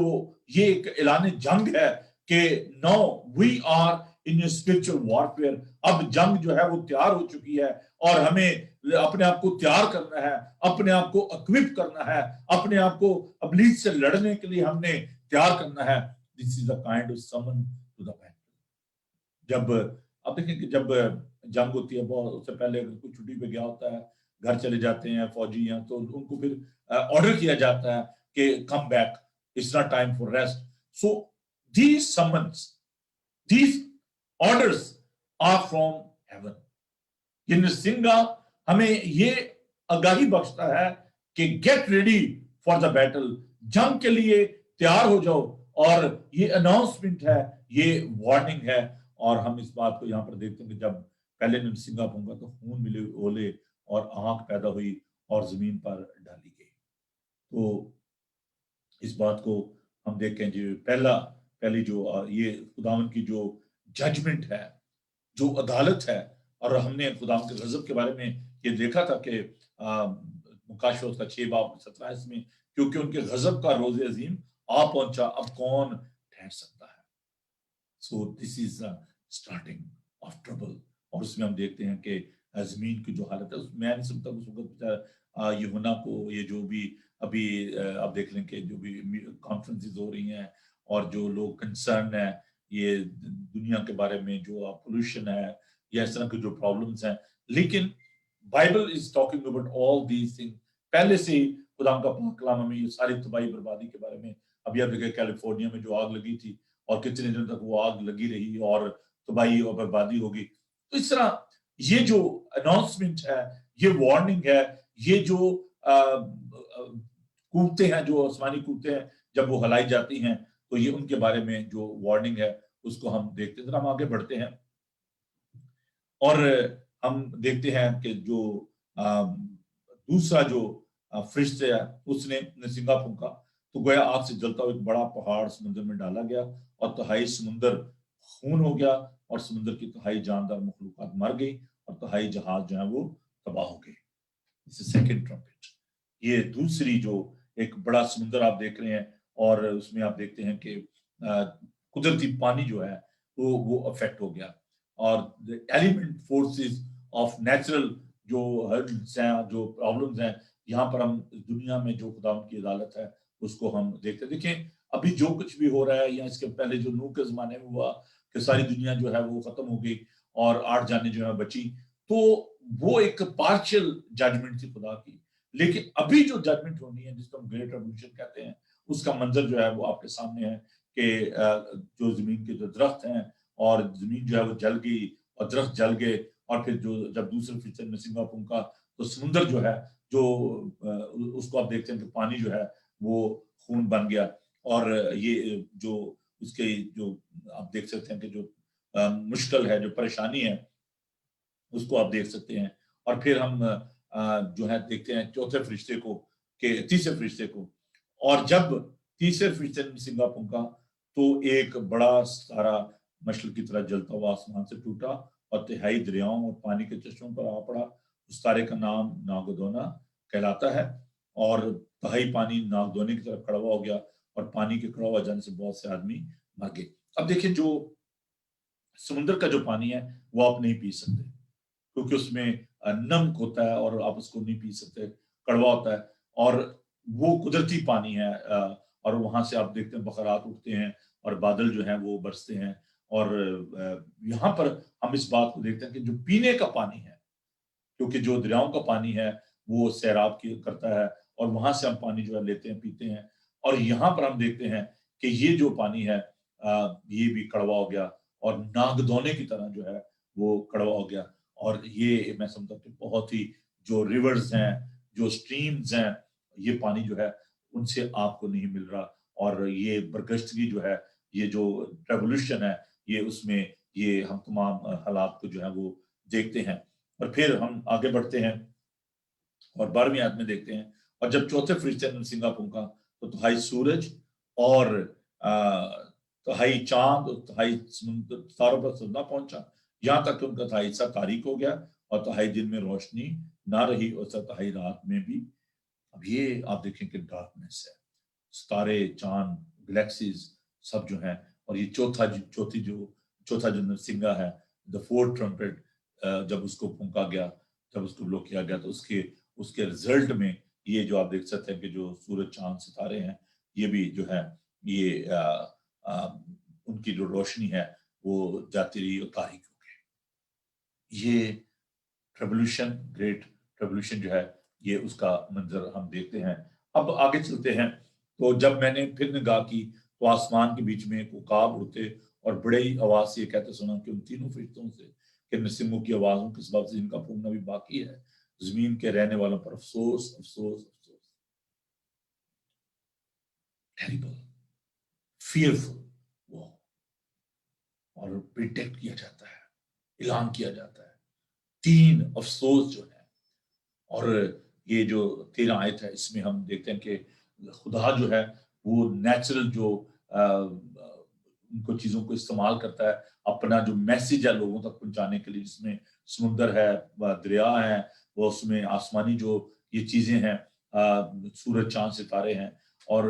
ये एक ऐलान जंग है कि know we are in spiritual warfare, अब जंग जो है वो तैयार हो चुकी है और हमें अपने आप को तैयार करना है, अपने आप को इक्विप करना है, अपने आप को अबलीस से लड़ने के लिए हमने तैयार करना है। This is the kind of summon to the battle. जब अब देखें कि जब जंग होती है, बहुत उससे पहले कोई छुट्टी पे गया होता है, घर चले जाते हैं फौजी हैं, तो उनको फिर ऑर्डर किया जाता है कि come back, it's not time for rest. So these summons, these orders are from heaven. ये नरसिंगा हमें ये आगाही बख्शता है कि get ready for the battle, जंग के लिए तैयार हो जाओ। और ये अनाउंसमेंट है, ये वार्निंग है। और हम इस बात को यहाँ पर देखते हैं कि जब पहले नरसिंगा फूंका तो खून मिले ओले और आंख पैदा हुई और जमीन पर डाली गई। तो इस बात को हम देखें जो पहली जो ये खुदावन की जो जजमेंट है, जो अदालत है। और हमने खुदावन के गजब के बारे में ये देखा था कि मुकाशवत का 6 बाब 17 में, क्योंकि उनके गजब का रोज़े अजीम आ पहुंचा, अब कौन ठहर सकता है। So this is starting of trouble. और उसमें हम देखते हैं कि जमीन की जो हालत है, मैं नहीं समझता उस वक्त यूहन्ना को ये जो भी अभी आप देख लें कि जो भी कॉन्फ्रेंसेस हो रही हैं और जो लोग कंसर्न है ये दुनिया के बारे में, जो पोल्यूशन है या इस तरह की जो प्रॉब्लम्स हैं, लेकिन Bible is talking about all these thing. पहले से ही खुदा का पाक कलाम हमें ये सारी तबाही बर्बादी के बारे में, अभी आप देखिए कैलिफोर्निया में जो आग लगी थी और कितने दिन तक वो आग लगी रही और तबाही और बर्बादी होगी। तो इस तरह ये जो अनाउंसमेंट है, ये वार्निंग है, ये जो कूदते हैं, जो आसमानी कूदते हैं, जब वो हलाई जाती हैं, तो ये उनके बारे में जो वार्निंग है उसको हम देखते हैं। हम आगे बढ़ते हैं और हम देखते हैं कि जो दूसरा जो फरिश्ता है उसने नरसिंगा फूंका तो गोया आग से जलता हुआ एक बड़ा पहाड़ समुद्र में डाला गया और तहाई समुद्र खून हो गया और समुद्र की तहाई जानदार मखलूकात मर गई और तहाई जहाज जो है वो तबाह हो गए। सेकेंड ट्रम्पेट, ये दूसरी जो एक बड़ा समुद्र आप देख रहे हैं और उसमें आप देखते हैं कि कुदरती पानी जो है वो अफेक्ट हो गया और एलिमेंट फोर्सेस ऑफ नेचुरल जो हर्ड्स हैं, जो प्रॉब्लम्स हैं, यहाँ पर हम दुनिया में जो खुदा की अदालत है उसको हम देखते हैं। देखें अभी जो कुछ भी हो रहा है या इसके पहले जो नूह के जमाने में हुआ कि सारी दुनिया जो है वो खत्म हो गई और 8 जाने जो है बची, तो वो एक पार्शियल जजमेंट थी खुदा की। लेकिन अभी जो जजमेंट होनी है जिसको हम ग्रेट रेवोल्यूशन कहते हैं, उसका मंजर जो है वो आपके सामने है कि जो जमीन के जो दरख्त हैं और जमीन जो है वो जल गई और दरख्त जल गए और फिर जो जब दूसरे फरिश्ते ने नरसिंगा फूंका तो समुद्र जो है जो उसको आप देखते हैं कि पानी जो है वो खून बन गया। और ये जो उसके जो आप देख सकते हैं कि जो मुश्किल है, जो परेशानी है, उसको आप देख सकते हैं। और फिर हम जो है देखते हैं चौथे फरिश्ते को के तीसरे फरिश्ते को। और जब तीसरे फरिश्ते ने नरसिंगा फूंका तो एक बड़ा सारा मशल की तरह जलता हुआ आसमान से टूटा और तिहाई दरियाओं और पानी के चश्मों पर आ पड़ा। उस तारे का नाम नागदोना कहलाता है और तहाई पानी नागदोने की तरफ कड़वा हो गया और पानी के कड़वा जाने से बहुत से आदमी मर गए। अब देखिए जो समुद्र का जो पानी है वो आप नहीं पी सकते क्योंकि उसमें नमक होता है और आप उसको नहीं पी सकते, कड़वा होता है। और वो कुदरती पानी है और वहां से आप देखते हैं बखरात उठते हैं और बादल जो है वो बरसते हैं। और यहाँ पर हम इस बात को देखते हैं कि जो पीने का पानी है, क्योंकि जो दरियाओं का पानी है वो सैराब की करता है और वहां से हम पानी जो है लेते हैं, पीते हैं। और यहाँ पर हम देखते हैं कि ये जो पानी है ये भी कड़वा हो गया और नागदौने की तरह जो है वो कड़वा हो गया। और ये मैं समझता हूँ कि बहुत ही जो रिवर्स हैं, जो स्ट्रीम्स हैं, یہ پانی جو ہے ان سے آپ کو نہیں مل رہا، اور یہ برگشتگی جو ہے، یہ جو ریولوشن ہے، یہ اس میں یہ ہم تمام حالات کو جو ہے وہ دیکھتے ہیں۔ اور پھر ہم آگے بڑھتے ہیں اور 12ویں آیت میں دیکھتے ہیں، اور جب چوتھے فرشتے نے سنگا پھونکا تو تہائی سورج اور تہائی چاند اور تہائی ستاروں پر سجدہ پہنچا، یہاں تک کہ ان کا تہائی حصہ تاریک ہو گیا اور تہائی دن میں روشنی نہ رہی اور تہائی رات میں بھی۔ اب یہ آپ دیکھیں کہ ڈارکنیس ہے، ستارے، چاند، گلیکسیز سب جو ہیں، اور یہ چوتھا جو نرسنگا ہے، دا فورتھ ٹرمپٹ، جب اس کو پھونکا گیا، جب اس کو بلو کیا گیا، تو اس کے رزلٹ میں یہ جو آپ دیکھ سکتے ہیں کہ جو سورج، چاند، ستارے ہیں، یہ بھی جو ہے یہ ان کی جو روشنی ہے وہ جاتی رہی اور تاریک ہو گئی۔ یہ ریولوشن، گریٹ ریولوشن جو ہے، یہ اس کا منظر ہم دیکھتے ہیں۔ اب آگے چلتے ہیں، تو جب میں نے پھر نگاہ کی تو آسمان کے بیچ میں عقاب اڑتے اور بڑے ہی آواز سے یہ کہتے سنا کہ ان تینوں فرشتوں سے کہ نسیموں کی آوازوں کے سبب سے جن کا پھونکنا بھی باقی ہے، زمین کے رہنے والوں پر افسوس، افسوس، افسوس۔ ٹیریبل، فیئرفل وہ، اور پریڈکٹ کیا جاتا ہے، اعلان کیا جاتا ہے، 3 افسوس جو ہے۔ اور یہ جو 13 آیت ہے، اس میں ہم دیکھتے ہیں کہ خدا جو ہے وہ نیچرل جو ان کو چیزوں کو استعمال کرتا ہے اپنا جو میسیج ہے لوگوں تک پہنچانے کے لیے، جس میں سمندر ہے، دریا ہے، وہ اس میں آسمانی جو یہ چیزیں ہیں، سورج، چاند، ستارے ہیں، اور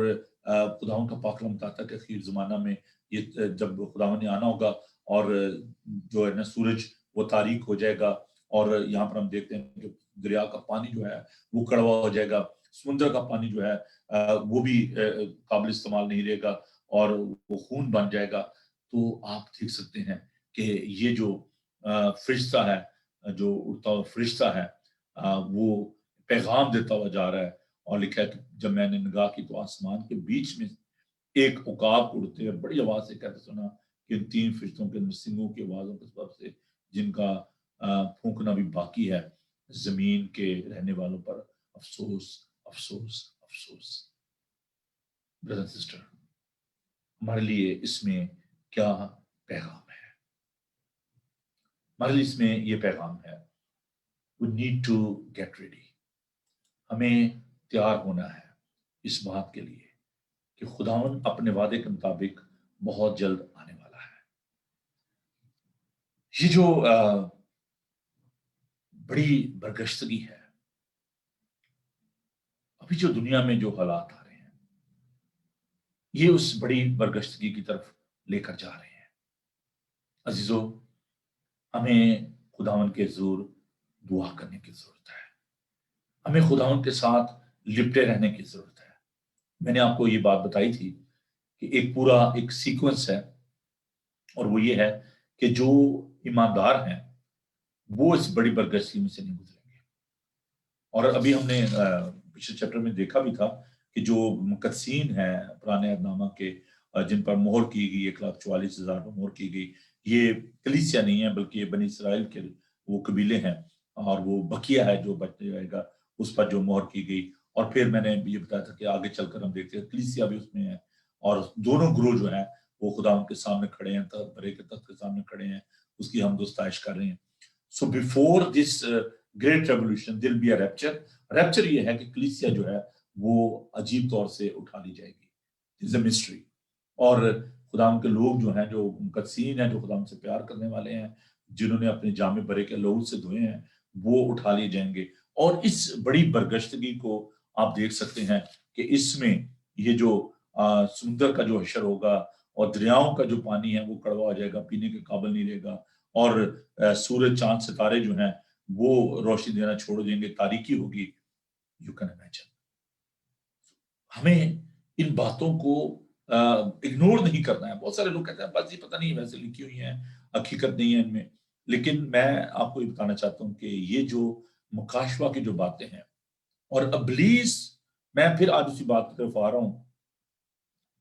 خداوند کا پاک کلام بتاتا ہے کہ اخیر زمانہ میں یہ جب خداوند نے آنا ہوگا اور جو ہے نا سورج وہ تاریک ہو جائے گا، اور یہاں پر ہم دیکھتے ہیں کہ دریا کا پانی جو ہے وہ کڑوا ہو جائے گا، سمندر کا پانی جو ہے وہ بھی قابل استعمال نہیں رہے گا اور وہ خون بن جائے گا۔ تو آپ دیکھ سکتے ہیں کہ یہ جو فرشتہ ہے، جو اڑتا ہوا فرشتہ ہے، وہ پیغام دیتا ہوا جا رہا ہے، اور لکھا ہے کہ جب میں نے نگاہ کی تو آسمان کے بیچ میں ایک عقاب اڑتے ہوئے بڑی آواز سے کہتے سنا کہ ان 3 فرشتوں کے نرسنگوں کی آوازوں کے سبب سے جن کا پھونکنا بھی باقی ہے، زمین کے رہنے والوں پر افسوس، افسوس، افسوس۔ برادر سسٹر، ہمارے لیے اس میں کیا پیغام ہے؟ ہمارے لیے اس میں یہ پیغام ہے، we need to get ready۔ ہمیں تیار ہونا ہے اس بات کے لیے کہ خداوند اپنے وعدے کے مطابق بہت جلد آنے والا ہے۔ یہ جو بڑی برگشتگی ہے، ابھی جو دنیا میں جو حالات آ رہے ہیں، یہ اس بڑی برگشتگی کی طرف لے کر جا رہے ہیں۔ عزیزو، ہمیں خداوند کے حضور دعا کرنے کی ضرورت ہے، ہمیں خداوند کے ساتھ لپٹے رہنے کی ضرورت ہے۔ میں نے آپ کو یہ بات بتائی تھی کہ ایک پورا ایک سیکوینس ہے، اور وہ یہ ہے کہ جو ایماندار ہیں وہ اس بڑی برگشتگی میں سے نہیں گزریں گے۔ اور ابھی ہم نے پچھلے چیپٹر میں دیکھا بھی تھا کہ جو مقدسین ہیں پرانے عہد نامہ کے، جن پر مہر کی گئی 1,44,000 پر مہر کی گئی، یہ کلیسیا نہیں ہے بلکہ یہ بنی اسرائیل کے وہ قبیلے ہیں، اور وہ بقیہ ہے جو بچ جائے گا اس پر جو مہر کی گئی۔ اور پھر میں نے یہ بتایا تھا کہ آگے چل کر ہم دیکھتے ہیں کلیسیا بھی اس میں ہے، اور دونوں گروہ جو ہیں وہ خدا ان کے سامنے کھڑے ہیں، برے کے تخت کے سامنے کھڑے ہیں، اس کی حمد و ستائش کر رہے ہیں۔ So before this great revolution دل بی اے ریپچر۔ ریپچر یہ ہے کہ کلیسیا جو ہے وہ عجیب طور سے اٹھا لی جائے گی، از اے مسٹری، اور خدا کے لوگ جو ہیں، جو مقدسین ہیں، جو خدا سے پیار کرنے والے ہیں، جنہوں نے اپنے جامع برے کے لہو سے دھوئے ہیں، وہ اٹھا لیے جائیں گے۔ اور اس بڑی برگشتگی کو آپ دیکھ سکتے ہیں کہ اس میں یہ جو سمندر کا جو حشر ہوگا اور دریاؤں کا جو پانی ہے وہ کڑوا ہو جائے گا، پینے کے قابل نہیں رہے گا، اور سورج، چاند، ستارے جو ہیں وہ روشنی دینا چھوڑ دیں گے، تاریکی ہوگی۔ You can imagine. ہمیں ان باتوں کو اگنور نہیں کرنا ہے۔ بہت سارے لوگ کہتے ہیں بس یہ پتہ نہیں ویسے لکھی ہوئی ہیں، حقیقت نہیں ہے ان میں، لیکن میں آپ کو یہ بتانا چاہتا ہوں کہ یہ جو مکاشفہ کی جو باتیں ہیں، اور ابلیس، میں پھر آج اسی بات کی طرف آ رہا ہوں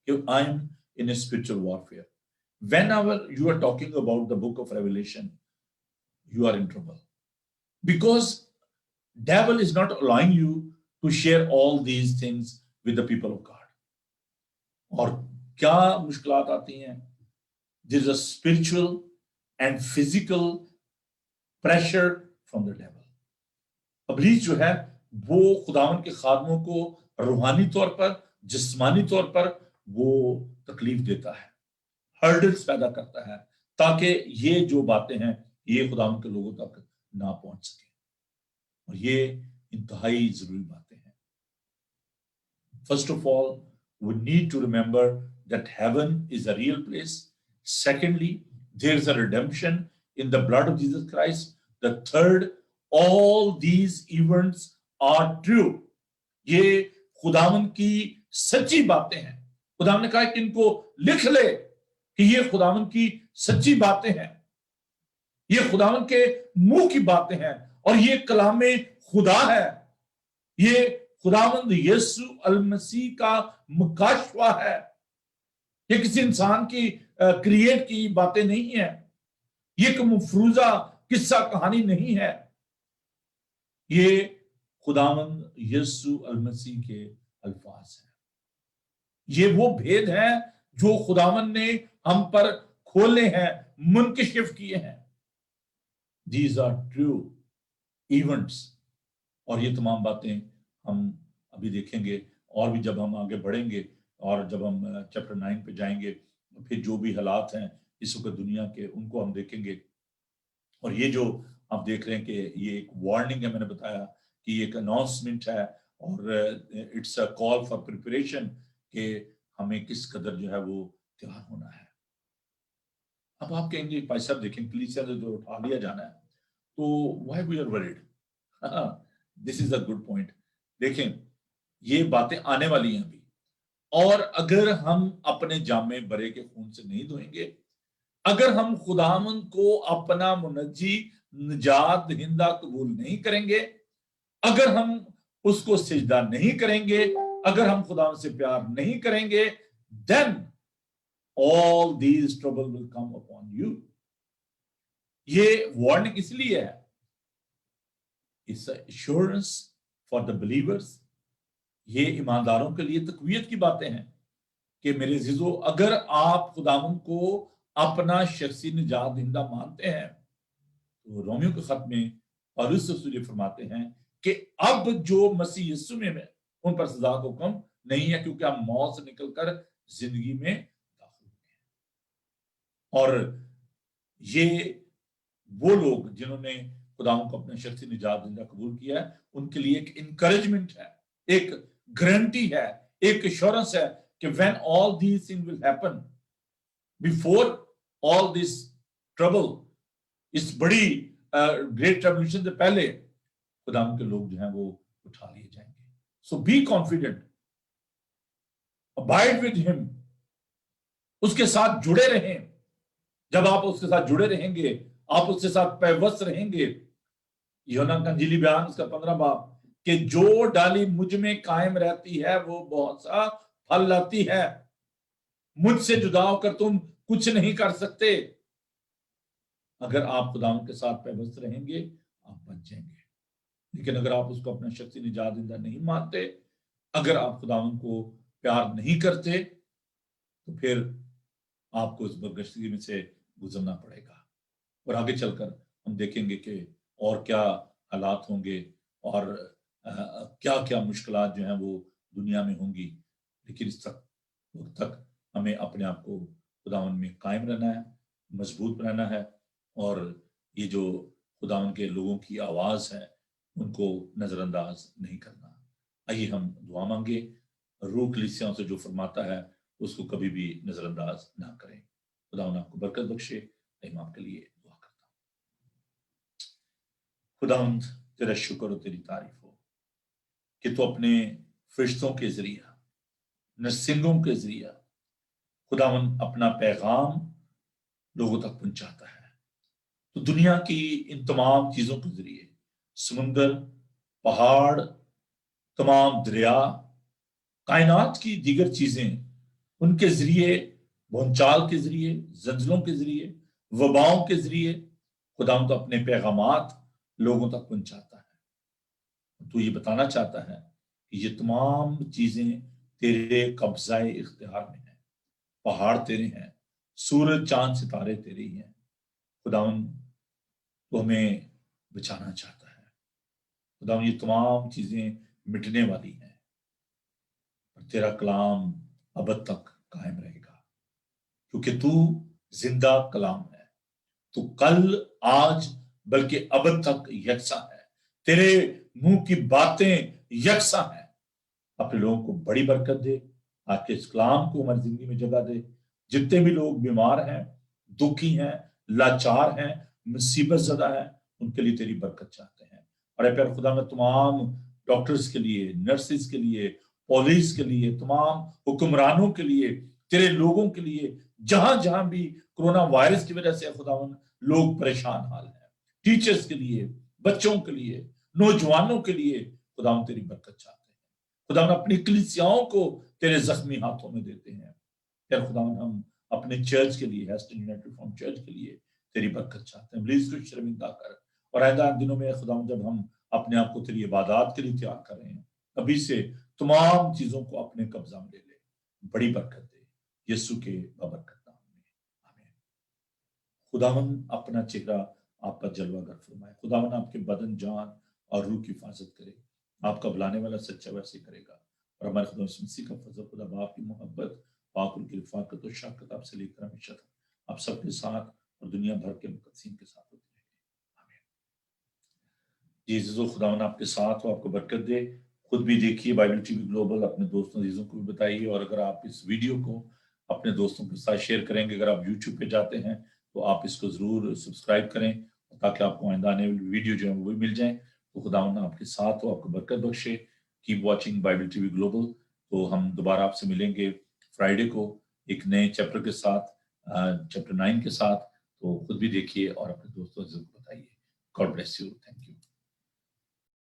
کہ I am in a spiritual warfare. Whenever you are talking about the book of Revelation, you are in trouble, because devil is not allowing you to share all these things with the people of God. اور کیا مشکلات آتی ہیں؟ There is a spiritual and physical pressure from the devil. ابلیس جو ہے وہ خداوند کے خادموں کو روحانی طور پر، جسمانی طور پر وہ تکلیف دیتا ہے، ہرڈلز پیدا کرتا ہے تاکہ یہ جو باتیں ہیں یہ خداوند کے لوگوں تک نہ پہنچ سکیں، اور یہ انتہائی ضروری باتیں ہیں۔ First of all, we need to remember that heaven is a real place. Secondly, there is a redemption in the blood of Jesus Christ. The third, all these events are true. یہ خداوند کی سچی باتیں ہیں۔ خداوند نے کہا کہ ان کو لکھ لے کہ یہ خداوند کی سچی باتیں ہیں، یہ خداوند کے منہ کی باتیں ہیں، اور یہ کلام خدا ہے، یہ خداوند یسوع المسیح کا مکاشفہ ہے، یہ کسی انسان کی کریٹ کی باتیں نہیں ہیں، یہ ایک مفروضہ قصہ کہانی نہیں ہے، یہ خداوند یسوع المسیح کے الفاظ ہیں، یہ وہ بھید ہیں جو خداوند نے ہم پر کھولے ہیں، منکشف کیے ہیں۔ These are true events. اور یہ تمام باتیں ہم ابھی دیکھیں گے، اور بھی جب ہم آگے بڑھیں گے اور جب ہم چیپٹر 9 پہ جائیں گے، پھر جو بھی حالات ہیں اس وقت دنیا کے ان کو ہم دیکھیں گے۔ اور یہ جو آپ دیکھ رہے ہیں کہ یہ ایک وارننگ ہے، میں نے بتایا کہ یہ ایک اناؤنسمنٹ ہے، اور it's a call for preparation کہ ہمیں کس قدر جو ہے وہ تیار ہونا ہے۔ اب آپ کہیں گے بھائی صاحب دیکھیں کلیسیا سے جو اٹھا لیا جانا ہے تو why we are word? This is a good point. دیکھیں یہ باتیں آنے والی ہیں ابھی، اور اگر ہم اپنے جامع برے کے خون سے نہیں دھوئیں گے، اگر ہم خداوند کو اپنا منجی نجات دہندہ قبول نہیں کریں گے، اگر ہم اس کو سجدہ نہیں کریں گے، اگر ہم خداوند سے پیار نہیں کریں گے، then all these trouble will come upon you۔ یہ وارننگ اس لیے ہے، it's an assurance for the believers، یہ ایمانداروں کے لیے تقویت کی باتیں ہیں کہ میرے عزیزو اگر آپ خداوند کو اپنا شخصی نجات دہندہ مانتے ہیں، تو رومیو کے خط میں پالوس رسول یہ فرماتے ہیں کہ اب جو مسیح یسوع میں ان پر سزا کا حکم نہیں ہے، کیونکہ ہم موت سے نکل کر زندگی میں داخل ہوئے ہیں۔ اور یہ وہ لوگ جنہوں نے خداوند کو اپنا شخصی نجات دہندہ قبول کیا ہے، ان کے لیے ایک انکریجمنٹ ہے، ایک گارنٹی ہے، ایک ایشورنس ہے کہ when all these things will happen, before all this trouble، اس بڑی گریٹ ریولیوشن سے پہلے خداوند کے لوگ جو ہیں وہ اٹھا لیے جائیں گے۔ So be confident، abide with him، اس کے ساتھ جڑے رہیں۔ جب آپ اس کے ساتھ جڑے رہیں گے، آپ اس کے ساتھ پیوست رہیں گے۔ یوحنا کا انجیلی بیان اس کا 15 باب کہ جو ڈالی مجھ میں قائم رہتی ہے وہ بہت سا پھل لاتی ہے، مجھ سے جدا ہو کر تم کچھ نہیں کر سکتے۔ اگر آپ خداوند کے ساتھ پیوست رہیں گے آپ بچ جائیں گے، لیکن اگر آپ اس کو اپنا شخصی نجات دہندہ نہیں مانتے، اگر آپ خداوند کو پیار نہیں کرتے، تو پھر آپ کو اس بدگشتی میں سے گزرنا پڑے گا۔ اور آگے چل کر ہم دیکھیں گے کہ اور کیا حالات ہوں گے اور کیا کیا مشکلات جو ہیں وہ دنیا میں ہوں گی، لیکن اس وقت تک ہمیں اپنے آپ کو خداوند میں قائم رہنا ہے، مضبوط بنانا ہے، اور یہ جو خداوند کے لوگوں کی آواز ہے ان کو نظر انداز نہیں کرنا۔ آئیے ہم دعا مانگے، روح کلیسیاں سے جو فرماتا ہے اس کو کبھی بھی نظر انداز نہ کریں۔ خداوند آپ کو برکت بخشے۔ میں آپ کے لیے دعا کرتا ہوں۔ خداوند تیرا شکر اور تیری تعریف ہو کہ تو اپنے فرشتوں کے ذریعہ، نرسنگوں کے ذریعہ خداوند اپنا پیغام لوگوں تک پہنچاتا ہے۔ تو دنیا کی ان تمام چیزوں کے ذریعے، سمندر، پہاڑ، تمام دریا، کائنات کی دیگر چیزیں، ان کے ذریعے، بھونچال کے ذریعے، زلزلوں کے ذریعے، وباؤں کے ذریعے خداوند تو اپنے پیغامات لوگوں تک پہنچاتا ہے۔ تو یہ بتانا چاہتا ہے کہ یہ تمام چیزیں تیرے قبضہ اختیار میں ہیں، پہاڑ تیرے ہیں، سورج چاند ستارے تیرے ہی ہیں۔ خداوند تو ہمیں بچانا چاہتا ہے، خداوند یہ تمام چیزیں مٹنے والی ہیں، اور تیرا کلام ابد تک قائم رہے گا، کیونکہ تو زندہ کلام ہے، تو کل آج بلکہ ابد تک یکساں ہے، تیرے منہ کی باتیں یکساں ہیں۔ اپنے لوگوں کو بڑی برکت دے، آج کے اس کلام کو ہماری زندگی میں جگہ دے۔ جتنے بھی لوگ بیمار ہیں، دکھی ہیں، لاچار ہیں، مصیبت زدہ ہیں، ان کے لیے تیری برکت چاہتے ہیں۔ اور اے پیارے خدا، میں تمام ڈاکٹرز کے لیے، نرسز کے لیے، پولیس کے لیے، تمام حکمرانوں کے لیے، تیرے لوگوں کے لیے، جہاں جہاں بھی کرونا وائرس کی وجہ سے خداوند لوگ پریشان حال ہیں، ٹیچرز کے لیے، بچوں کے لیے، نوجوانوں کے لیے، خداوند تیری برکت چاہتے ہیں۔ خداوند اپنی کلیسیاؤں کو تیرے زخمی ہاتھوں میں دیتے ہیں۔ پھر خداوند ہم اپنے چرچ کے لیے، ہیسٹن یونائٹڈ فرام چرچ کے لیے تیری برکت چاہتے ہیں۔ پلیز کو شرمندہ کر، اور آئندہ دنوں میں خداوند جب ہم اپنے آپ کو تیری عبادات کے لیے تیار کر رہے ہیں، ابھی سے تمام چیزوں کو اپنے قبضہ میں لے لے، بڑی برکت دے یسوع کے بابرکت نام میں، آمین۔ خداوند اپنا چہرہ آپ پر جلوہ گر فرمائے، خداوند آپ کے بدن، جان اور روح کی حفاظت کرے، آپ کا بلانے والا سچا ویسے کرے گا، اور ہمارے خدا یسوع مسیح کا فضل، خدا باپ کی محبت، پاک ان کی رفاقت اور شفقت آپ سے لے کر ہمیشہ تک آپ سب کے ساتھ اور دنیا بھر کے مقدسین کے ساتھ ہوتی رہے، آمین۔ جی عزیزو، خداوند آپ کے ساتھ ہو، آپ کو برکت دے۔ خود بھی دیکھیے بائبل ٹی وی گلوبل، اپنے دوستوں عزیزوں کو بھی بتائیے، اور اگر آپ اس ویڈیو کو اپنے دوستوں کے ساتھ شیئر کریں گے، اگر آپ یوٹیوب پہ جاتے ہیں تو آپ اس کو ضرور سبسکرائب کریں، تاکہ آپ کو آئندہ آنے والی ویڈیو جو ہے وہ مل جائیں۔ تو خداوند آپ کے ساتھ ہو، آپ کو برکت بخشے۔ Keep watching Bible T V global. تو ہم دوبارہ آپ سے ملیں گے فرائیڈے کو ایک نئے چیپٹر کے ساتھ، چیپٹر 9 کے ساتھ۔ تو خود بھی دیکھیے اور اپنے دوستوں کو بتائیے۔ God bless you, thank you.